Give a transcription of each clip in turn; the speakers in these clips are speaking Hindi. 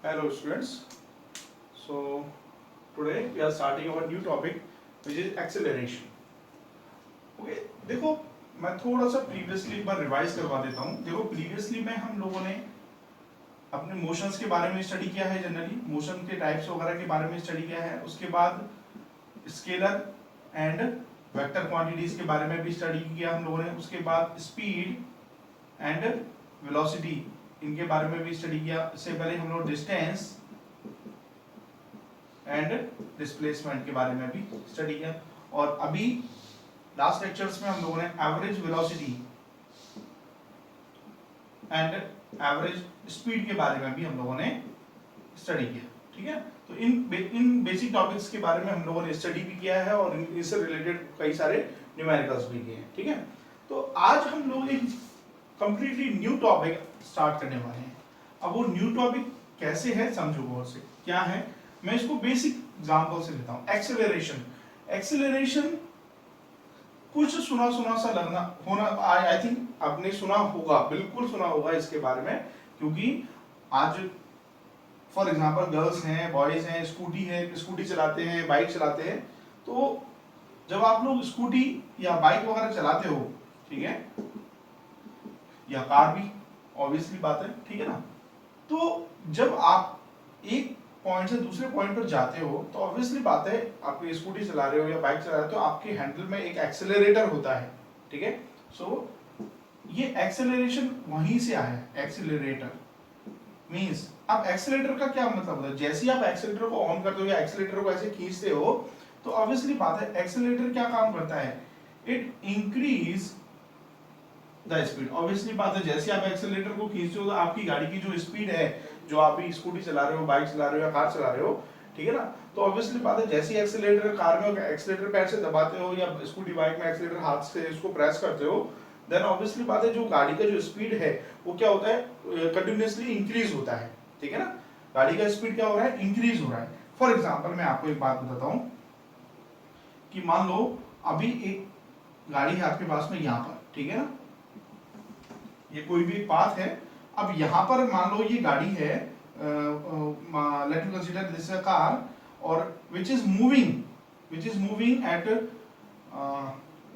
Hello students. So today we are starting our new topic which is acceleration. Okay, देखो मैं थोड़ा सा प्रीवियसली एक बार रिवाइज करवा देता हूँ. देखो प्रीवियसली में हम लोगों ने अपने मोशंस के बारे में स्टडी किया है, जनरली मोशन के टाइप्स वगैरह के बारे में स्टडी किया है. उसके बाद स्केलर एंड वेक्टर क्वांटिटीज के बारे में भी स्टडी किया हम लोगों ने. उसके बाद स्पीड एंड वेलोसिटी इनके बारे में भी स्टडी किया. इससे पहले हम लोग डिस्टेंस एंड डिस्प्लेसमेंट के बारे में भी स्टडी किया. और अभी लास्ट लेक्चर्स में हम लोगों ने average velocity and average speed के बारे में भी हम लोगों ने स्टडी किया. ठीक है, तो इन बेसिक टॉपिक्स के बारे में हम लोगों ने स्टडी भी किया है और इनसे रिलेटेड कई सारे न्यूमेरिकल्स भी किए हैं. ठीक है, तो आज हम लोग एक कंप्लीटली न्यू टॉपिक स्टार्ट करने वाले हैं. अब वो न्यू टॉपिक कैसे है समझो गौर से. क्या है, मैं इसको बेसिक एग्जांपल से लेता हूं. एक्सेलरेशन. एक्सेलरेशन कुछ सुना सा लगना होना, आई थिंक आपने सुना होगा, बिल्कुल सुना होगा इसके बारे में, क्योंकि आज फॉर एग्जांपल गर्ल्स हैं, बॉयज हैं, स्कूटी चलाते हैं, बाइक चलाते हैं. तो जब आप लोग स्कूटी या बाइक वगैरह चलाते हो, ठीक है, या कार भी ऑब्वियसली बात है, ठीक है ना, तो जब आप एक पॉइंट से दूसरे पॉइंट पर जाते हो तो ऑब्वियसली बात है, आप स्कूटी चला रहे हो या बाइक चला रहे हो तो आपके हैंडल में एक एक्सेलरेटर होता है. ठीक है, सो ये एक्सेलरेशन वहीं से आया है. एक्सेलरेटर मींस, अब एक्सेलरेटर का क्या मतलब होता है. जैसे ही आप एक्सेलरेटर को ऑन करते हो या एक्सेलरेटर को ऐसे खींचते हो तो ऑब्वियसली बात है एक्सेलरेटर क्या काम करता है, it increase the speed. Obviously बात है, जैसे आप एक्सेलरेटर को खींचते हो तो आपकी गाड़ी की जो स्पीड है, जो आप स्कूटी चला रहे हो, बाइक चला रहे हो या कार चला रहे हो, ठीक है ना, तो ऑब्वियसली बात है जैसे ही एक्सेलरेटर कार में एक्सेलरेटर पैर से दबाते हो या स्कूटी बाइक में एक्सेलरेटर हाथ से इसको प्रेस करते हो, देन ऑब्वियसली बात है जो गाड़ी का जो स्पीड है वो क्या होता है, कंटिन्यूअसली इंक्रीज होता है. ठीक है ना, गाड़ी का स्पीड क्या हो रहा है, इंक्रीज हो रहा है. फॉर एग्जाम्पल मैं आपको एक बात बताता हूँ कि मान लो अभी एक गाड़ी है आपके पास में यहाँ पर, ठीक है ना, ये कोई भी पाथ है. अब यहाँ पर मान लो ये गाड़ी है, let me consider this a car, और which is moving at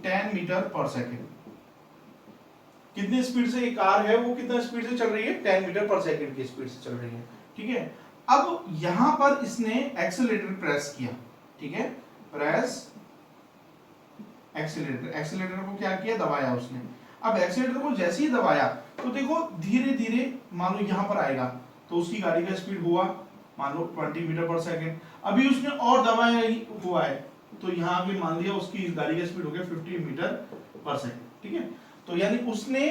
10 metre per second. कितनी स्पीड से ये कार है, वो कितना स्पीड से चल रही है, 10 मीटर पर सेकेंड की स्पीड से चल रही है. ठीक है, अब यहां पर इसने एक्सेलरेटर प्रेस किया. ठीक है, प्रेस एक्सेलरेटर को क्या किया, दबाया उसने. अब एक्सेलरेटर को जैसे ही दबाया तो देखो धीरे धीरे मान लो यहां पर आएगा तो उसकी गाड़ी का स्पीड हुआ मान लो 20 मीटर पर सेकेंड. अभी उसने और दबाया हुआ है तो यहां आगे मान लिया उसकी गाड़ी का स्पीड हो गया 50 मीटर पर सेकेंड. ठीक है, तो यानी उसने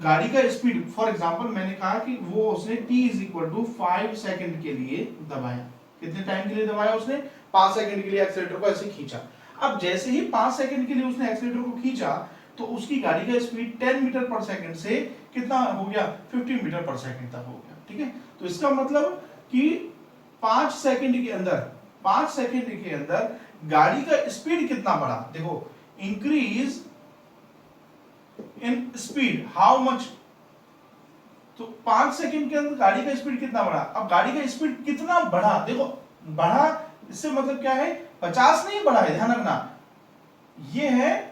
गाड़ी का स्पीड, फॉर एग्जांपल मैंने कहा कि वो उसने t = 5 सेकंड के लिए दबाया. कितने टाइम के लिए दबाया उसने, 5 सेकंड के लिए एक्सेलरेटर को ऐसे खींचा. अब जैसे ही 5 सेकंड के लिए उसने एक्सेलरेटर को खींचा तो उसकी गाड़ी का स्पीड 10 मीटर पर सेकंड से कितना हो गया, 50 मीटर पर सेकंड तक हो गया. ठीक है, तो इसका मतलब कि 5 सेकंड के अंदर गाड़ी का स्पीड कितना बढ़ा. देखो increase in speed, how much, तो 5 सेकंड के अंदर गाड़ी का स्पीड कितना बढ़ा. अब गाड़ी का स्पीड कितना बढ़ा, देखो बढ़ा, इससे मतलब क्या है, 50 नहीं बढ़ा है, ध्यान रखना, ये है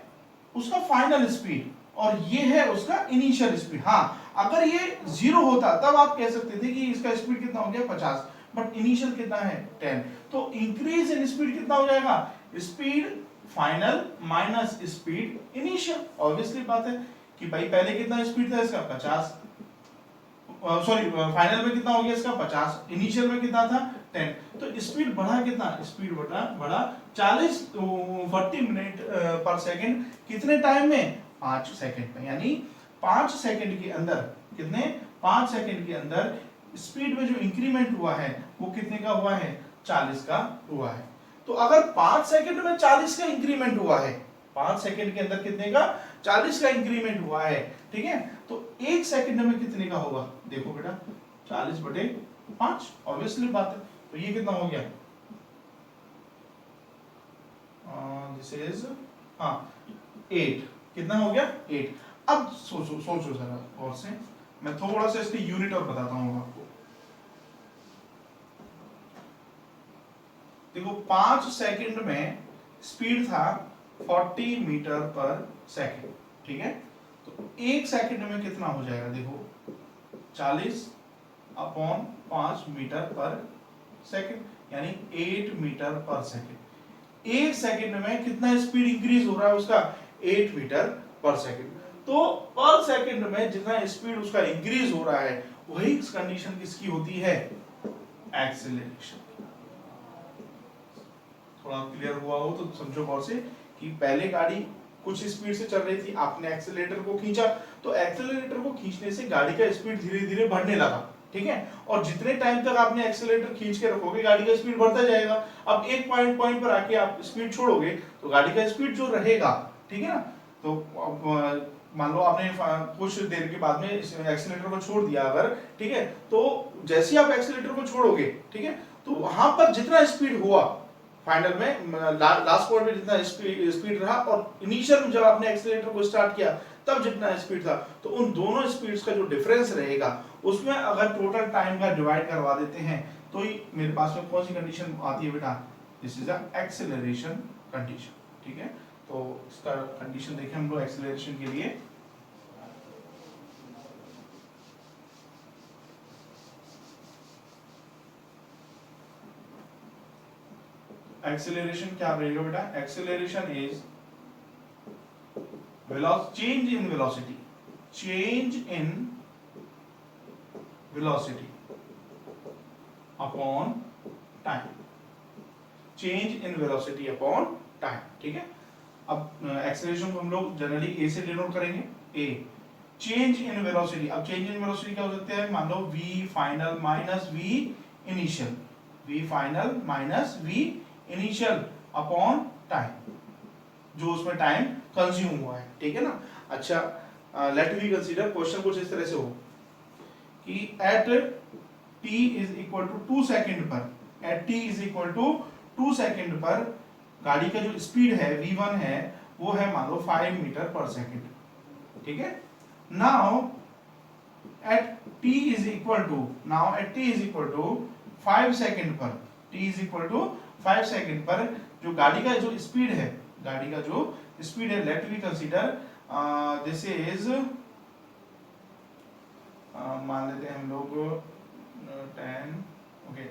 उसका फाइनल स्पीड और ये है उसका इनिशियल स्पीड. हाँ, अगर ये 0 होता तब आप कह सकते थे कि इसका स्पीड कितना हो गया 50, बट इनिशियल कितना है 10. तो इंक्रीज इन स्पीड कितना हो जाएगा, speed final minus speed initial. Obviously बात है कि भाई पहले कितना स्पीड था इसका 50, सॉरी फाइनल में कितना हो गया इसका 50, इनिशियल में कितना था 10. तो स्पीड बढ़ा कितना, स्पीड बढ़ा 40 मिनट पर सेकंड. कितने टाइम में, 5 सेकंड में. यानी 5 सेकंड के अंदर, कितने, 5 सेकंड के अंदर स्पीड में जो इंक्रीमेंट हुआ है वो कितने का हुआ है, 40 का हुआ है. तो अगर 5 सेकंड में 40 का इंक्रीमेंट हुआ है, 5 सेकंड के अंदर कितने का, 40 का इंक्रीमेंट हुआ है. ठीक है, तो 1 सेकंड में कितने का होगा, देखो बेटा 40/5, ऑब्वियसली बात है. तो ये कितना हो गया, दिस इज 8. कितना हो गया, 8. अब सोचो जरा और से, मैं थोड़ा सा इसके यूनिट और बताता हूँ आपको. देखो 5 सेकंड में स्पीड था 40 मीटर पर सेकंड, ठीक है। तो 1 सेकंड में कितना हो जाएगा, देखो 40 अपॉन 5 मीटर पर सेकंड यानी 8 मीटर पर सेकंड। 1 सेकंड में कितना स्पीड इंक्रीज हो रहा है उसका, 8 मीटर पर सेकंड। तो पर सेकंड में जितना स्पीड उसका इंक्रीज हो रहा है वही कंडीशन किसकी होती है, एक्सेलरेशन। थोड़ा क्लियर हुआ हो तो समझो गौर से कि पहले गाड़ी कुछ स्पीड से चल रही थी, आपने एक्सेलरेटर को खींचा, तो एक्सेलरेटर को खींचने से गाड़ी का स्पीड धीरे धीरे बढ़ने लगा, ठीक है। और जितने टाइम तक आपने एक्सेलरेटर खींच के रखोगे गाड़ी का स्पीड बढ़ता जाएगा। अब एक पॉइंट पर आके आप स्पीड छोड़ोगे तो गाड़ी का स्पीड जो रहेगा, ठीक है ना। तो अब मान लो आपने कुछ देर के बाद में एक्सेलरेटर को छोड़ दिया अगर, ठीक है, तो जैसे ही आप एक्सेलरेटर को छोड़ोगे, ठीक है, तो वहां पर जितना स्पीड हुआ फाइनल में लास्ट पॉइंट में जितना स्पीड रहा और इनिशियल में जब आपने एक्सेलरेटर को स्टार्ट किया तब जितना स्पीड था, तो उन दोनों स्पीड्स का जो डिफरेंस रहेगा उसमें अगर टोटल टाइम का डिवाइड करवा देते हैं तो ही मेरे पास में कौन सी कंडीशन आती है बेटा, this is a acceleration condition, ठीक है। तो इसका कंडीशन देखें हम लोग एक्सेलरेशन के लिए। एक्सेलरेशन क्या रहेगा बेटा, acceleration is change in velocity, change in velocity upon time, change in velocity upon time, ठीक है। अब एक्सेलरेशन को हम लोग जनरली ए से डिनोट करेंगे, ए चेंज इन वेलोसिटी। अब चेंज इन वेलोसिटी क्या हो सकता है, मान लो v final minus v initial, v final minus v initial upon time, जो उसमें टाइम कंज्यूम हुआ है, ठीक है ना। अच्छा लेट वी कंसीडर क्वेश्चन कुछ इस तरह से हो कि at t is equal to 2 second पर, at t is equal to 2 second पर गाड़ी का जो स्पीड है v1 है वो है मान लो 5 मीटर पर सेकंड, ठीक है। Now at t is equal to, now at t is equal to 5 second पर, t is equal to 5 second पर जो गाड़ी का जो स्पीड है, गाड़ी का जो स्पीड है, let we consider this is मान लेते हैं हम लोग 10, ओके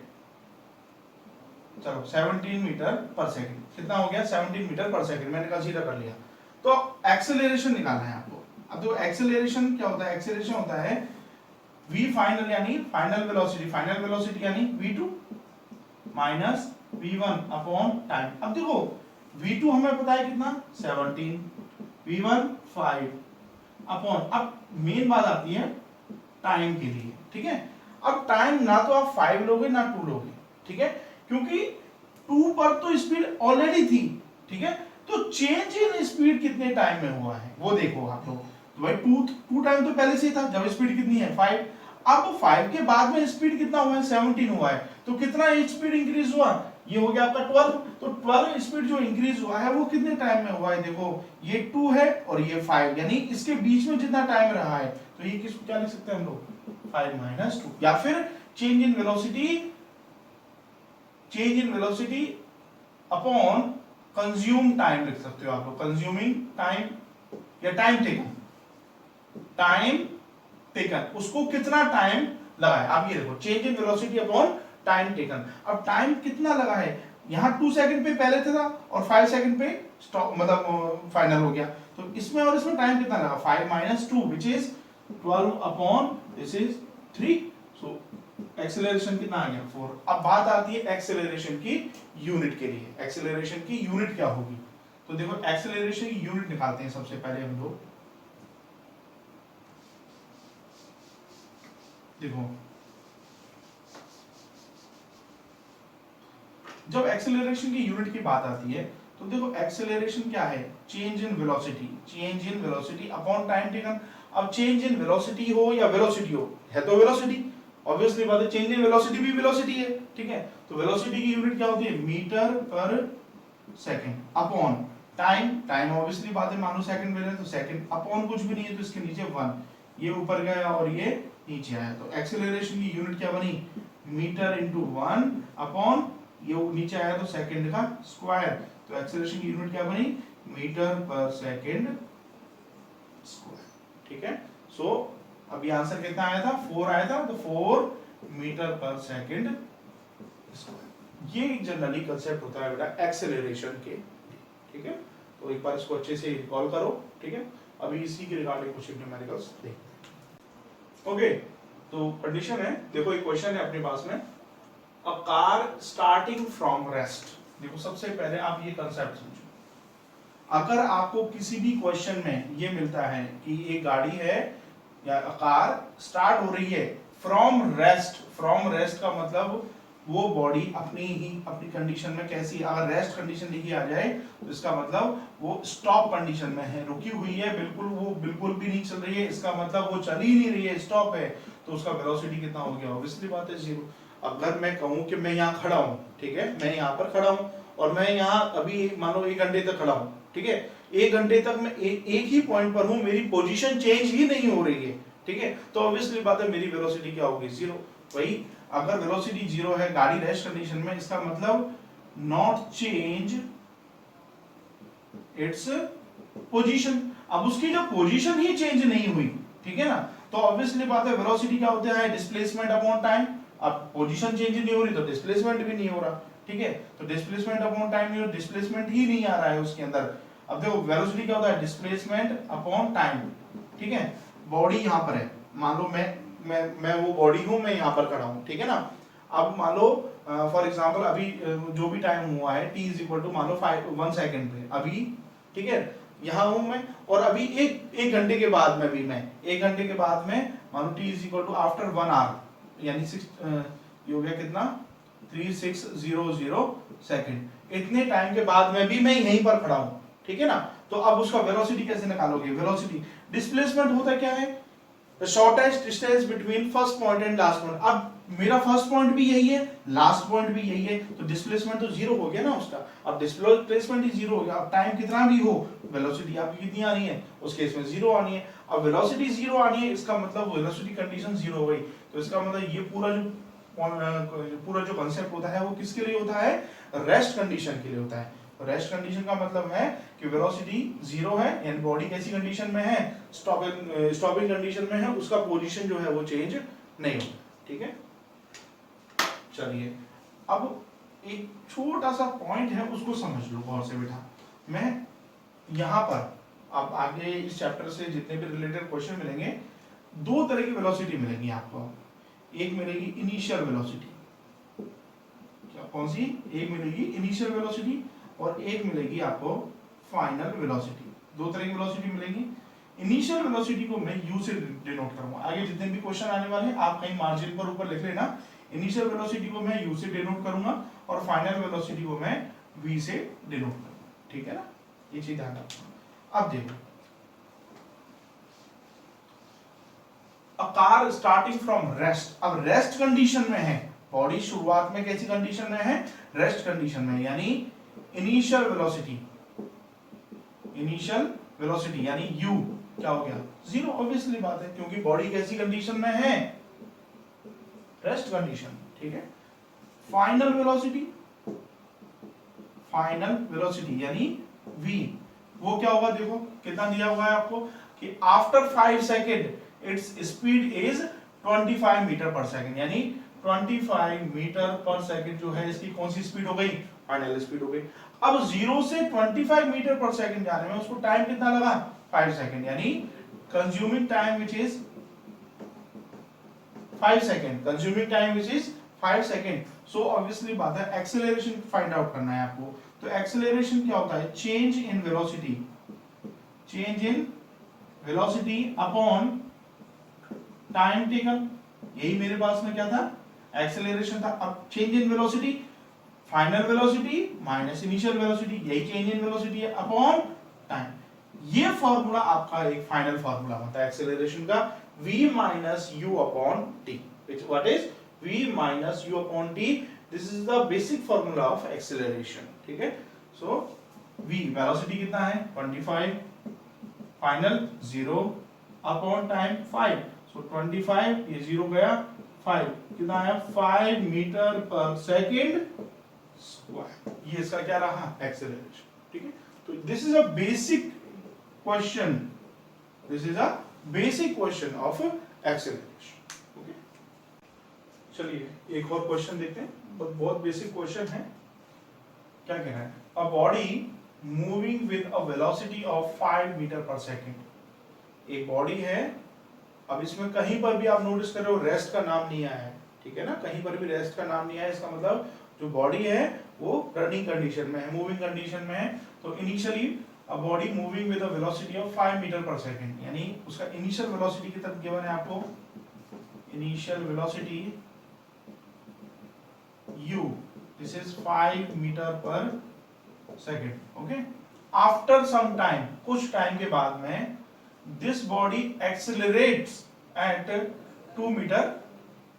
चलो 17 मीटर पर सेकंड, कितना हो गया 17 मीटर पर सेकंड, मैंने कंसीडर कर लिया। तो एक्सेलरेशन निकालना है आपको। अब तो एक्सेलरेशन क्या होता है, एक्सेलरेशन होता है v फाइनल यानी फाइनल वेलोसिटी, फाइनल वेलोसिटी यानी v2 minus v1 upon time. अब देखो v2 हमें पता है कितना 17, v1 5 अपॉन, अब मेन बात आती है टाइम के लिए, ठीक है। अब टाइम ना तो आप 5 लोगे ना 2 लोगे, ठीक है, क्योंकि 2 पर तो स्पीड ऑलरेडी थी, ठीक है। तो चेंज इन स्पीड कितने टाइम में हुआ है वो देखो आप लोग। तो भाई 2 टाइम तो पहले से ही था, जब स्पीड कितनी है 5, अब 5 के बाद में स्पीड कितना हुआ है 17 हुआ है, तो कितना स्पीड इंक्रीज हुआ, ये हो गया आपका 12। तो 12 स्पीड जो इंक्रीज हुआ है वो कितने टाइम में हुआ है, देखो ये 2 है और ये 5, यानी इसके बीच में जितना टाइम रहा है, तो ये किसको क्या लिख सकते हैं हम लोग 5 माइनस 2, या फिर change in velocity, change in velocity upon consume time लिख सकते हो आप लोग, कंज्यूमिंग टाइम या टाइम टेकन, टाइम टेकन उसको कितना टाइम लगा है। आप ये देखो change in velocity upon time taken, अब टाइम कितना लगा है, यहाँ 2 सेकंड पे पहले था और 5 सेकंड पे स्टॉप मतलब फाइनल हो गया, तो इसमें और इसमें टाइम कितना लगा 5 minus 2 which is 12 upon this is 3, so acceleration कितना आ गया 4। अब बात आती है एक्सेलरेशन की यूनिट के लिए, एक्सेलरेशन की यूनिट क्या होगी, तो देखो एक्सेलरेशन की यूनिट निकालते हैं सबसे पहले हम लोग। देखो जब एक्सेलरेशन की यूनिट की बात आती है तो देखो एक्सेलरेशन क्या है, change in velocity, change in velocity upon time taken. अब चेंज इन वेलोसिटी हो या वेलोसिटी हो, है तो वेलोसिटी, ऑब्वियसली बात है, चेंज इन वेलोसिटी भी वेलोसिटी है, ठीक है। तो वेलोसिटी की यूनिट क्या होती है मीटर पर second upon time, time obviously बात है, मानो सेकंड में है तो सेकंड अपॉन कुछ भी नहीं है तो इसके नीचे 1, ये ऊपर गया और ये नीचे आया, तो एक्सेलरेशन की यूनिट क्या बनी मीटर इंटू 1 अपॉन ये नीचे आया तो सेकंड का स्क्वायर, तो एक्सेलरेशन की यूनिट क्या बनी, मीटर पर सेकंड स्क्वायर, ठीक है। सो अभी आंसर कितना आया था, 4 आया था, तो 4 मीटर पर सेकंड स्क्वायर। ये जनरली कंसेप्ट होता है बेटा एक्सेलरेशन के, ठीक है। तो एक बार इसको अच्छे से रिकॉल करो, ठीक है। अभी इसी के रिगार्डिंग कुछ न्यूमेरिकल्स देखते हैं। ओके, तो कंडीशन है, देखो एक क्वेश्चन है अपने पास में, a car starting from rest. देखो सबसे पहले आप ये कंसेप्ट समझो, अगर आपको किसी भी क्वेश्चन में ये मिलता है कि एक गाड़ी है या कार स्टार्ट हो रही है फ्रॉम रेस्ट, फ्रॉम रेस्ट का मतलब वो बॉडी अपनी कंडीशन में कैसी, अगर रेस्ट कंडीशन लिखी आ जाए तो इसका मतलब वो स्टॉप कंडीशन में है, रुकी हुई है बिल्कुल, वो बिल्कुल भी नहीं चल रही है, इसका मतलब वो चल ही नहीं रही है, स्टॉप है, तो उसका वेलोसिटी कितना हो गया, ऑब्वियसली बात है 0। अगर मैं कहूं कि मैं यहाँ खड़ा हूँ, ठीक है, मैं यहाँ पर खड़ा हूँ और मैं यहाँ अभी मान लो 1 घंटे तक खड़ा हूँ, ठीक है, 1 घंटे तक मैं एक ही पॉइंट पर हूँ, मेरी पोजीशन चेंज ही नहीं हो रही है, ठीक है, तो ऑब्वियसली बात है मेरी वेलोसिटी क्या होगी, 0। वही अगर वेलोसिटी 0 है गाड़ी रेस्ट कंडीशन में, इसका मतलब नॉट चेंज इट्स पोजीशन। अब उसकी जो पोजीशन ही चेंज नहीं हुई, ठीक है ना, तो ऑब्वियसली बात है वेलोसिटी क्या होता है, डिस्प्लेसमेंट अपॉन टाइम। अब पोजीशन चेंज नहीं हो रही तो डिस्प्लेसमेंट भी नहीं हो रहा, ठीक है, तो डिस्प्लेसमेंट अपॉन टाइम, डिस्प्लेसमेंट ही नहीं आ रहा है उसके अंदर। अब देखो वेलोसिटी क्या होता है, डिस्प्लेसमेंट अपॉन टाइम, ठीक है। बॉडी यहाँ पर है, मान लो मैं वो बॉडी हूं, मैं यहाँ पर खड़ा हूं, ठीक है ना। अब मान लो फॉर एग्जांपल अभी जो भी टाइम हुआ है t इज इक्वल टू मान लो 1 सेकंड पे अभी, ठीक है, यहाँ हूं मैं, और अभी एक घंटे के बाद में भी मैं 1 घंटे के बाद में मान लो t is equal to after 1 hour, यानी 6 ये हो गया कितना 3600 सेकंड, इतने टाइम के बाद में भी मैं यहीं पर खड़ा हूं, ठीक है ना। तो अब उसका वेलोसिटी कैसे निकालोगे, वेलोसिटी डिस्प्लेसमेंट होता क्या है, the shortest distance between first point and last point। अब मेरा फर्स्ट पॉइंट भी यही है, लास्ट पॉइंट भी यही है, तो डिस्प्लेसमेंट तो 0 हो गया ना उसका। अब डिस्प्लेसमेंट ही 0 हो गया, अब टाइम कितना भी हो, वेलोसिटी आपकी कितनी आनी है, उस केस में 0 आनी है। अब वेलोसिटी 0 आनी है, इसका मतलब वेलोसिटी कंडीशन 0 हो गई, तो इसका मतलब ये पूरा जो कांसेप्ट होता है वो किसके लिए होता है, रेस्ट कंडीशन के लिए होता है। रेस्ट कंडीशन का मतलब है कि वेलोसिटी 0 है, यानी बॉडी कैसी कंडीशन में है, स्टॉपिंग कंडीशन में है, उसका पोजीशन जो है वो चेंज नहीं होगा, ठीक है। चलिए अब एक छोटा सा पॉइंट है उसको समझ लो गौर से बेटा। मैं यहां पर अब आगे इस चैप्टर से जितने भी रिलेटेड क्वेश्चन मिलेंगे, 2 तरह की वेलोसिटी मिलेगी आपको। एक मिलेगी इनिशियल वेलोसिटी, क्या कौन सी, एक मिलेगी इनिशियल वेलोसिटी और एक मिलेगी आपको फाइनल वेलोसिटी। 2 तरह की वेलोसिटी मिलेगी। इनिशियल वेलोसिटी को मैं u से डिनोट करूंगा, आगे जितने भी क्वेश्चन आने वाले हैं आप कहीं मार्जिन पर ऊपर लिख लेना, इनिशियल वेलोसिटी को मैं u से डिनोट करूंगा और फाइनल वेलोसिटी को मैं v से डिनोट करूंगा, ठीक है ना, ये चीज ध्यान रखना। अब देखो, a car starting from rest, अब रेस्ट कंडीशन में है बॉडी, शुरुआत में कैसी कंडीशन में है, रेस्ट कंडीशन में, यानी इनिशियल वेलोसिटी यानी u क्या हो गया 0, ऑब्वियसली बात है, क्योंकि बॉडी कैसी कंडीशन में है, रेस्ट कंडीशन, ठीक है। फाइनल वेलोसिटी यानी v, वो क्या होगा, देखो कितना दिया हुआ है आपको कि after 5 second its speed is 25 metre per second, यानी 25 मीटर पर सेकेंड जो है इसकी कौन सी स्पीड हो गई, फाइनल स्पीड हो गई। अब 0 से 25 मीटर पर सेकेंड जाने में उसको टाइम कितना लगा, 5 सेकेंड, यानी consuming time which is 5 second, consuming time which is 5 second. So obviously बात है एक्सेलरेशन फाइंड आउट करना है आपको, तो एक्सेलरेशन क्या होता है, change in velocity upon time taken, यही मेरे पास में क्या था, एक्सेलरेशन था। अब change in velocity, final velocity minus initial velocity, यही चेंज इन वेलोसिटी है अपॉन टाइम। ये फॉर्मूला आपका एक फाइनल फॉर्मूला होता है एक्सेलरेशन का, v minus u upon t, what is v minus u upon t, this is the basic formula of acceleration, ठीक है। सो v वेलोसिटी कितना है 25, फाइनल 0 अपॉन टाइम 5, सो 25 ये 0 गया, 5 कितना आया 5 मीटर पर सेकेंड स्क्वायर, ये इसका क्या रहा, एक्सेलरेशन, ठीक है। तो this is a basic question, this is a basic question of acceleration, okay. चलिए एक और क्वेश्चन देखते हैं, बहुत बेसिक क्वेश्चन है। क्या कह रहा है, a body moving with a velocity of 5 metre per second. एक बॉडी है, अब इसमें कहीं पर भी आप नोटिस कर रहे हो रेस्ट का नाम नहीं आया है, ठीक है ना, कहीं पर भी रेस्ट का नाम नहीं आया, इसका मतलब जो बॉडी है वो रनिंग कंडीशन में है, मूविंग कंडीशन में है। तो initially a body moving with a velocity of 5 metre per second, यानी उसका इनिशियल वेलोसिटी कितना गिवन है आपको, initial velocity u, this is 5 metre per second, okay. After some time, कुछ टाइम के बाद में, this body accelerates at 2 meter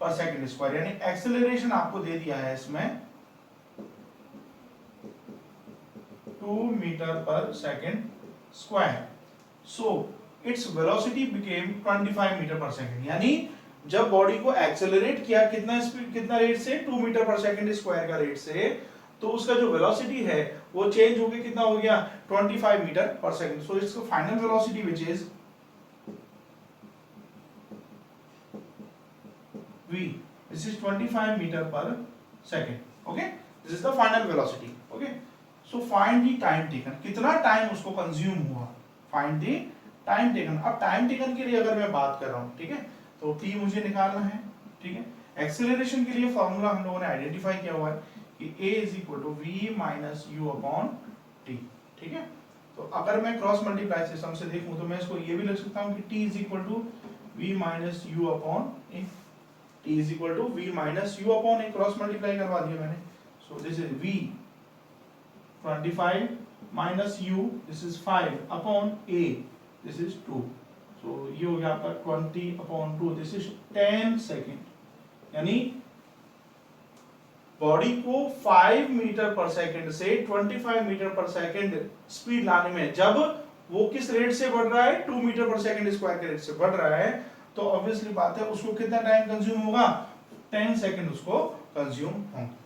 per second square, यानी एक्सेलरेशन आपको दे दिया है इसमें 2 meter per second square. So its velocity became 25 metre per second, यानी जब बॉडी को एक्सेलरेट किया कितना स्पीड, कितना रेट से, 2 मीटर पर सेकेंड स्क्वायर का रेट से, तो उसका जो वेलोसिटी है वो चेंज हो गया, कितना हो गया, 25 metre per second. So it's final velocity which is v, this is 25 meter per second, okay, this is the final velocity, okay। so find the time taken, कितना टाइम उसको कंज्यूम हुआ, find the time taken। अब टाइम टेकन के लिए अगर मैं बात कर रहा हूं, ठीक है, तो t मुझे निकालना है, ठीक है। एक्सेलरेशन के लिए फॉर्मूला हम लोगों ने आइडेंटिफाई किया हुआ है कि a is equal to v minus u upon t, ठीक है। तो अगर मैं क्रॉस मल्टीप्लाई सिस्टम से देखूं तो मैं इसको ये भी लिख सकता हूं कि t is equal to v minus u upon a, t is equal to v minus u upon a, cross multiply करवा दिया मैंने। so this is v 25 minus u, this is 5 upon a, this is 2, so ये हो गया आपका 20 upon 2, this is 10 सेकेंड। यानी बॉडी को 5 मीटर पर सेकेंड से 25 मीटर पर सेकेंड स्पीड लाने में, जब वो किस रेट से बढ़ रहा है, 2 मीटर पर सेकेंड स्क्वायर के रेट से बढ़ रहा है, तो ऑब्वियसली बात है उसको कितना टाइम कंज्यूम होगा, 10 सेकेंड उसको कंज्यूम होंगे,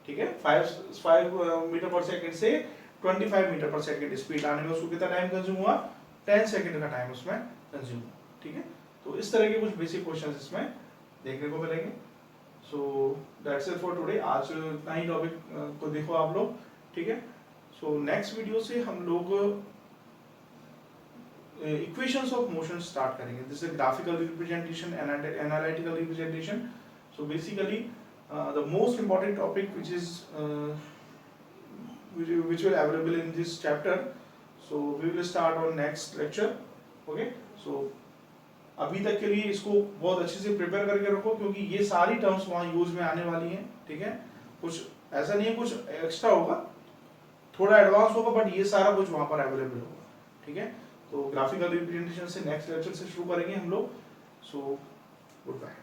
ठीक है। 5 मीटर पर सेकेंड से 25 मीटर पर सेकेंड स्पीड लाने में उसको कितना टाइम कंज्यूम हुआ, 10 सेकेंड का टाइम उसमें कंज्यूम हुआ, ठीक है। तो इस तरह के कुछ बेसिक क्वेश्चंस इसमें देखने को मिलेंगे। So that's it for today, आज इतना ही टॉपिक को देखो आप लोग, ठीक है। सो नेक्स्ट वीडियो से हम लोग इक्वेशंस ऑफ मोशन स्टार्ट करेंगे, this is graphical representation, analytical representation. So basically the most important topic which will available in this chapter, so we will start on next lecture, okay। so अभी तक के लिए इसको बहुत अच्छे से प्रिपेयर करके रखो, क्योंकि ये सारी टर्म्स वहाँ यूज में आने वाली हैं, ठीक है। कुछ ऐसा नहीं है कुछ एक्स्ट्रा होगा, थोड़ा एडवांस होगा, बट ये सारा कुछ वहाँ पर अवेलेबल होगा, ठीक है। तो ग्राफिकल रिप्रेजेंटेशन से नेक्स्ट लेक्चर से शुरू करेंगे हम लोग। So good bye.